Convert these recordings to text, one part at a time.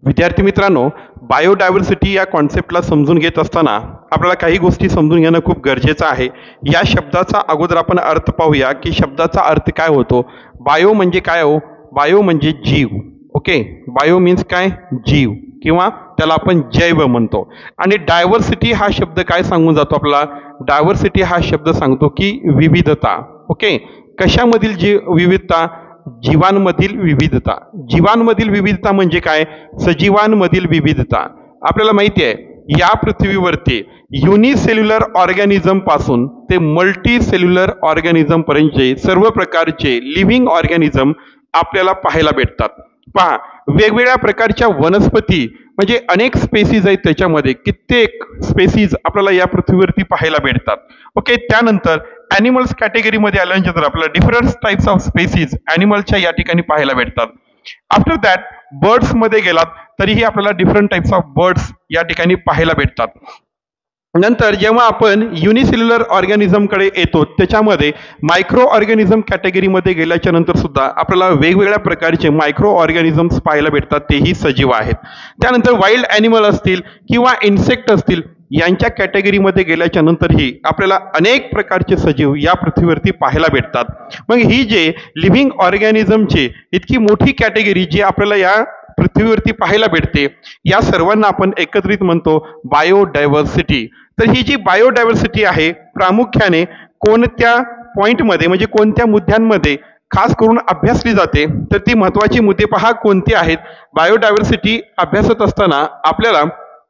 विद्यार्थी मित्रांनो, बायोडायव्हर्सिटी या कॉन्सेप्टला समजून घेत असताना आपल्याला काही गोष्टी समजून घेणं खूप गरजेचं आहे. या शब्दाचा अगोदर आपण अर्थ पाहूया की शब्दाचा अर्थ काय होतो. बायो म्हणजे काय हो? बायो म्हणजे जीव. ओके, बायो मीन्स काय? जीव, किंवा त्याला आपण जैव म्हणतो. आणि डायव्हर्सिटी हा शब्द काय सांगून जातो आपल्याला? डायव्हर्सिटी हा शब्द सांगतो की विविधता. ओके, कशामधील विविधता? जीवांमधील विविधता. जीवांमधील विविधता म्हणजे काय? सजीवांमधील विविधता. आपल्याला माहिती आहे या पृथ्वीवरती युनिसेल्युलर ऑर्गॅनिझम पासून ते मल्टी सेल्युलर ऑर्गॅनिझम पर्यंतचे सर्व प्रकारचे लिव्हिंग ऑर्गॅनिझम आपल्याला पाहायला भेटतात. पहा, वेगवेगळ्या प्रकारच्या वनस्पती म्हणजे अनेक स्पेसीज आहेत, त्याच्यामध्ये कित्येक स्पेसीज आपल्याला या पृथ्वीवरती पाहायला भेटतात. ओके, त्यानंतर ॲनिमल्स कॅटेगरीमध्ये आल्यानंतर आपल्याला डिफरंट टाइप्स ऑफ स्पेसीज ॲनिमलच्या या ठिकाणी पाहायला भेटतात. आफ्टर दॅट बर्ड्स मध्ये गेलात तरीही आपल्याला डिफरंट टाइप्स ऑफ बर्ड्स या ठिकाणी पाहायला भेटतात. नंतर जेव्हा आपण युनिसेल्युलर ऑर्गॅनिझम कडे येतो त्याच्यामध्ये मायक्रो ऑर्गॅनिझम कॅटेगरीमध्ये गेल्याच्या नंतर सुद्धा आपल्याला वेगवेगळ्या प्रकारचे मायक्रो ऑर्गॅनिझम्स पाहायला भेटतात, तेही सजीव आहेत. त्यानंतर वाईल्ड ॲनिमल असतील किंवा इन्सेक्ट असतील, यांच्या कॅटेगरीमध्ये गेल्याच्या नंतरही आपल्याला अनेक प्रकारचे सजीव या पृथ्वीवरती पाहायला भेटतात. मग ही जे लिव्हिंग ऑर्गॅनिझमची इतकी मोठी कॅटेगरी जी आपल्याला या पृथ्वीवरती पाहायला भेटते, या सर्वांना आपण एकत्रित म्हणतो बायोडायव्हर्सिटी. तर ही जी बायोडायव्हर्सिटी आहे प्रामुख्याने कोणत्या पॉइंटमध्ये म्हणजे कोणत्या मुद्द्यांमध्ये खास करून अभ्यासली जाते, तर ती महत्वाची मुद्दे पहा कोणती आहेत. बायोडायव्हर्सिटी अभ्यासत असताना आपल्याला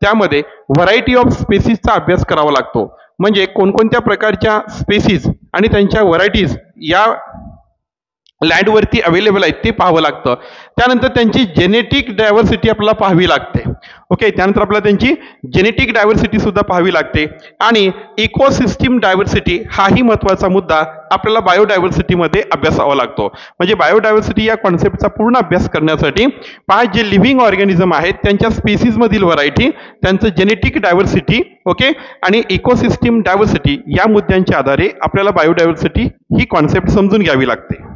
त्यामध्ये व्हरायटी ऑफ स्पेसीजचा अभ्यास करावा लागतो. म्हणजे कोणकोणत्या प्रकारच्या स्पेसीज आणि त्यांच्या व्हरायटीज या लँडवरती अवेलेबल आहेत ते पाहावं लागतं. त्यानंतर त्यांची जेनेटिक डायव्हर्सिटी आपल्याला पाहावी लागते. ओके, त्यानंतर आपल्याला त्यांची जेनेटिक डायव्हर्सिटी सुद्धा पाहावी लागते. आणि इकोसिस्टीम डायव्हर्सिटी हाही महत्त्वाचा मुद्दा आपल्याला बायोडायव्हर्सिटीमध्ये अभ्यासावा लागतो. म्हणजे बायोडायव्हर्सिटी या कॉन्सेप्टचा पूर्ण अभ्यास करण्यासाठी पहा, जे लिव्हिंग ऑर्गॅनिझम आहेत त्यांच्या स्पीसीजमधील व्हरायटी, त्यांचं जेनेटिक डायव्हर्सिटी, ओके, आणि इकोसिस्टीम डायव्हर्सिटी या मुद्द्यांच्या आधारे आपल्याला बायोडायव्हर्सिटी ही कॉन्सेप्ट समजून घ्यावी लागते.